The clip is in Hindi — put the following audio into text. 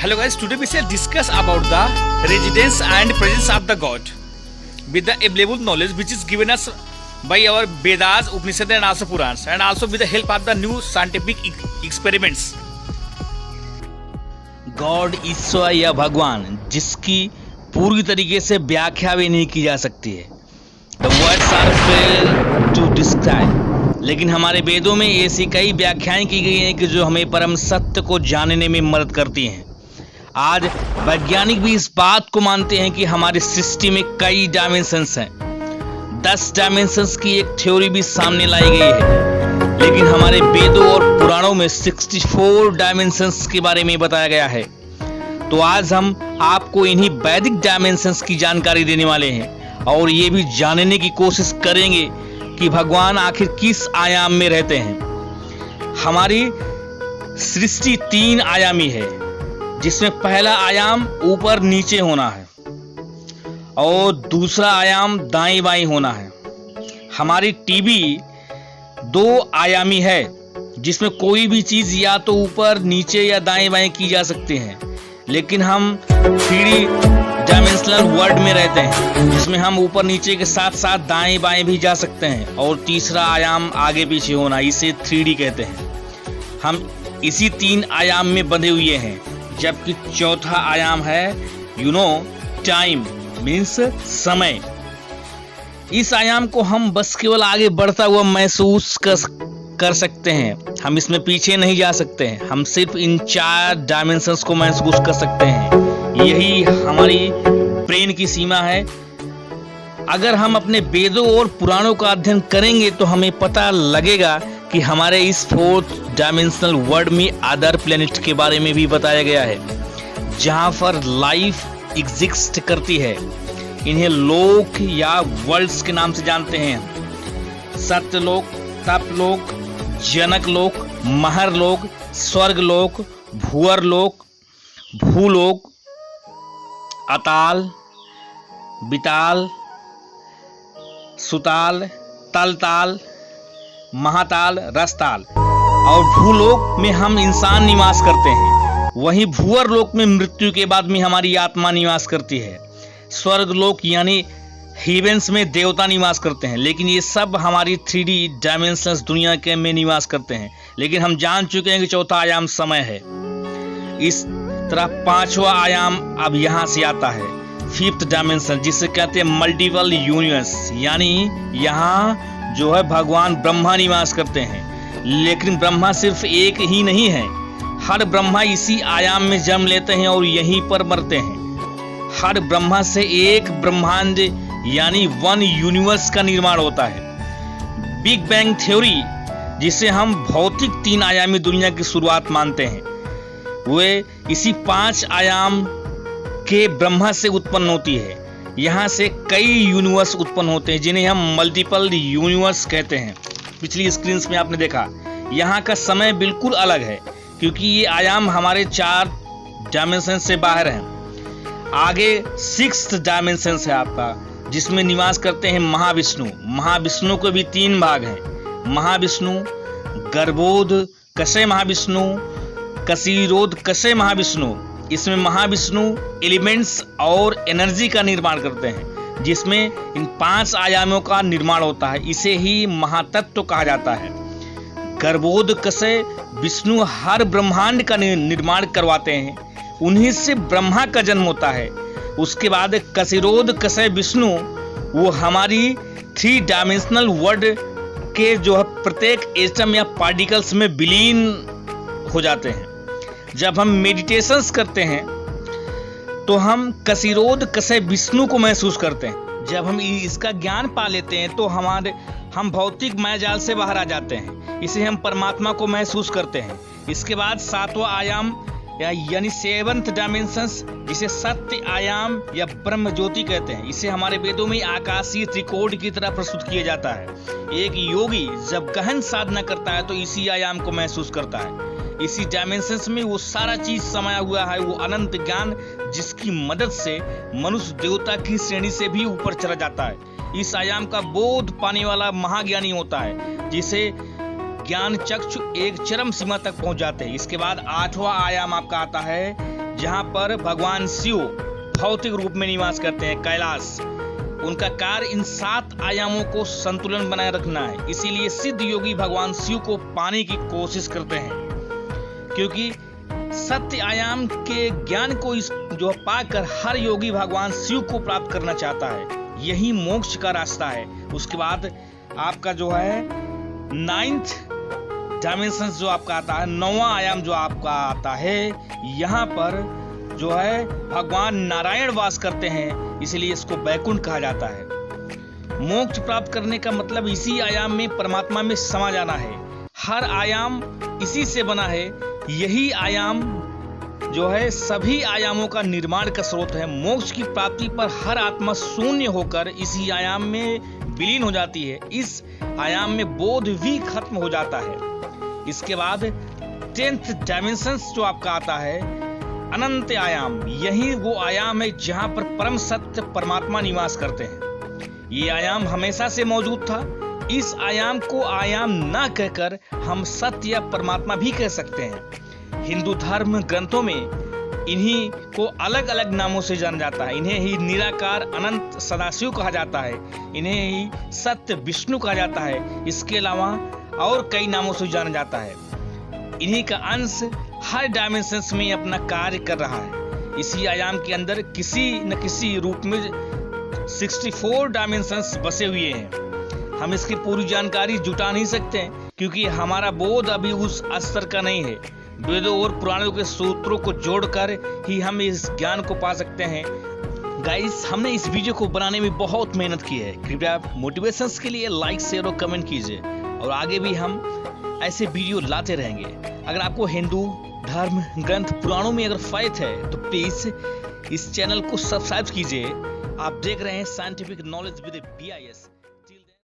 Hello guys, today we shall discuss about the residence and presence of the God with the available knowledge which is given us by our Vedas, Upanishads and also Purans, and also with the help of the new scientific experiments. God ईश्वर या भगवान जिसकी पूरी तरीके से व्याख्या भी नहीं की जा सकती है। The words are failed to describe। लेकिन हमारे वेदों में ऐसी कई व्याख्याएं की गई हैं कि जो हमें परम सत्य को जानने में मदद करती हैं। आज वैज्ञानिक भी इस बात को मानते हैं कि हमारी सृष्टि में कई डायमेंशंस हैं। 10 डायमेंशंस की एक थ्योरी भी सामने लाई गई है, लेकिन हमारे वेदों और पुराणों में 64 डायमेंशंस के बारे में बताया गया है। तो आज हम आपको इन्हीं वैदिक डायमेंशंस की जानकारी देने वाले हैं और ये भी जानने की कोशिश करेंगे कि भगवान आखिर किस आयाम में रहते हैं। हमारी सृष्टि 3 आयामी है, जिसमें पहला आयाम ऊपर नीचे होना है और दूसरा आयाम दाएं बाएं होना है। हमारी टीवी 2 आयामी है, जिसमें कोई भी चीज या तो ऊपर नीचे या दाएं बाएं की जा सकती है। लेकिन हम 3D डायमेंशनल वर्ल्ड में रहते हैं, जिसमें हम ऊपर नीचे के साथ साथ दाएं बाएं भी जा सकते हैं। और तीसरा आयाम आगे पीछे होना, इसे 3D कहते हैं। हम इसी 3 आयाम में बंधे हुए हैं, जबकि चौथा आयाम है टाइम मीन्स समय। इस आयाम को हम बस केवल आगे बढ़ता हुआ महसूस कर सकते हैं। हम इसमें पीछे नहीं जा सकते हैं। हम सिर्फ इन 4 डायमेंशंस को महसूस कर सकते हैं। यही हमारी ब्रेन की सीमा है। अगर हम अपने वेदों और पुराणों का अध्ययन करेंगे तो हमें पता लगेगा कि हमारे इस 4th डायमेंशनल वर्ल्ड में अदर प्लेनेट के बारे में भी बताया गया है, जहां पर लाइफ एग्जिस्ट करती है। इन्हें लोक या वर्ल्ड्स के नाम से जानते हैं। सत्यलोक, तपलोक, जनकलोक, महरलोक, स्वर्गलोक, भूअरलोक, भूलोक, अताल, बिताल, सुताल, तलताल, महाताल, रसताल। और भूलोक में हम इंसान निवास करते हैं। वहीं भूअरलोक में मृत्यु के बाद में हमारी आत्मा निवास करती है। स्वर्गलोक यानी हेवेंस में देवता निवास करते हैं। लेकिन ये सब हमारी 3D डायमेंशनल दुनिया के में निवास करते हैं। लेकिन हम जान चुके हैं कि चौथा आयाम समय है। इस तरह 5वां आयाम अब यहाँ से आता है, 5th डायमेंशन, जिसे कहते हैं मल्टीपल यूनिवर्स। यानी यहाँ जो है भगवान ब्रह्मा निवास करते हैं। लेकिन ब्रह्मा सिर्फ एक ही नहीं है। हर ब्रह्मा इसी आयाम में जन्म लेते हैं और यहीं पर मरते हैं। हर ब्रह्मा से एक ब्रह्मांड यानी 1 यूनिवर्स का निर्माण होता है। बिग बैंग थ्योरी, जिसे हम भौतिक 3 आयामी दुनिया की शुरुआत मानते हैं, वे इसी 5 आयाम के ब्रह्मा से उत्पन्न होती है। यहाँ से कई यूनिवर्स उत्पन्न होते हैं, जिन्हें हम मल्टीपल यूनिवर्स कहते हैं। पिछली स्क्रीन में आपने देखा, यहाँ का समय बिल्कुल अलग है, क्योंकि ये आयाम हमारे 4 डायमेंशन से बाहर हैं। आगे 6th डायमेंशन है आपका, जिसमें निवास करते हैं महाविष्णु। महाविष्णु के भी 3 भाग हैं, महाविष्णु, गर्भोध कसे महाविष्णु, कसीरोध कसे महाविष्णु। इसमें महाविष्णु एलिमेंट्स और एनर्जी का निर्माण करते हैं, जिसमें इन 5 आयामों का निर्माण होता है। इसे ही महातत्व कहा जाता है। गर्भोध कसे विष्णु हर ब्रह्मांड का निर्माण करवाते हैं। उन्हीं से ब्रह्मा का जन्म होता है। उसके बाद कसीरोध कसे विष्णु, वो हमारी 3 डायमेंशनल वर्ल्ड के जो है प्रत्येक एटम या पार्टिकल्स में विलीन हो जाते हैं। जब हम मेडिटेशंस करते हैं तो हम कसीरोध कसे विष्णु को महसूस करते हैं। जब हम इसका ज्ञान पा लेते हैं तो हम भौतिक मायाजाल से बाहर आ जाते हैं। इसे हम परमात्मा को महसूस करते हैं। इसके बाद 7वां आयाम यानी 7th डायमेंशंस, जिसे सत्य आयाम या ब्रह्म ज्योति कहते हैं। इसे हमारे वेदों में आकाशीय त्रिकोण की तरह प्रस्तुत किया जाता है। एक योगी जब गहन साधना करता है तो इसी आयाम को महसूस करता है। इसी डायमेंशंस में वो सारा चीज समाया हुआ है, वो अनंत ज्ञान, जिसकी मदद से मनुष्य देवता की श्रेणी से भी ऊपर चला जाता है। इस आयाम का बोध पाने वाला महाज्ञानी होता है, जिसे ज्ञान चक्षु एक चरम सीमा तक पहुंच जाते हैं। इसके बाद 8वां आयाम आपका आता है जहाँ पर भगवान शिव भौतिक रूप में निवास करते हैं, कैलाश। उनका कार्य इन 7 आयामों को संतुलन बनाए रखना है। इसीलिए सिद्ध योगी भगवान शिव को पाने की कोशिश करते हैं, क्योंकि सत्य आयाम के ज्ञान को जो पाकर हर योगी भगवान शिव को प्राप्त करना चाहता है। यही मोक्ष का रास्ता है। उसके बाद आपका जो है 9th डायमेंशन जो आपका आता है, 9वां आयाम जो आपका आता है, यहाँ पर जो है भगवान नारायण वास करते हैं, इसलिए इसको बैकुंठ कहा जाता है। मोक्ष प्राप्त करने का मतलब इसी आयाम में परमात्मा में समा जाना है। हर आयाम इसी से बना है। यही आयाम जो है सभी आयामों का निर्माण का स्रोत है। मोक्ष की प्राप्ति पर हर आत्मा शून्य होकर इसी आयाम में विलीन हो जाती है। इस आयाम में बोध भी खत्म हो जाता है। इसके बाद 10th डायमेंशन जो आपका आता है, अनंत आयाम। यही वो आयाम है जहां पर परम सत्य परमात्मा निवास करते हैं। ये आयाम हमेशा से मौजूद था। इस आयाम को आयाम ना कहकर हम सत्य या परमात्मा भी कह सकते हैं। हिंदू धर्म ग्रंथों में इन्हीं को अलग अलग नामों से जाना जाता है। इन्हें ही निराकार अनंत सदाशिव कहा जाता है। इन्हें ही सत्य विष्णु कहा जाता है। इसके अलावा और कई नामों से जाना जाता है। इन्हीं का अंश हर डायमेंशंस में अपना कार्य कर रहा है। इसी आयाम के अंदर किसी न किसी रूप में 64 डायमेंशंस बसे हुए हैं। हम इसकी पूरी जानकारी जुटा नहीं सकते हैं, क्योंकि हमारा बोध अभी उस स्तर का नहीं है। वेदों और पुराणों के सूत्रों को जोड़कर ही हम इस ज्ञान को पा सकते हैं। गाइस, हमने इस वीडियो को बनाने में बहुत मेहनत की है। कृपया मोटिवेशंस के लिए लाइक, शेयर और कमेंट कीजिए, और आगे भी हम ऐसे वीडियो लाते रहेंगे। अगर आपको हिंदू धर्म ग्रंथ पुराणों में अगर फायदा है तो प्लीज इस चैनल को सब्सक्राइब कीजिए। आप देख रहे हैं साइंटिफिक नॉलेज विद BIS।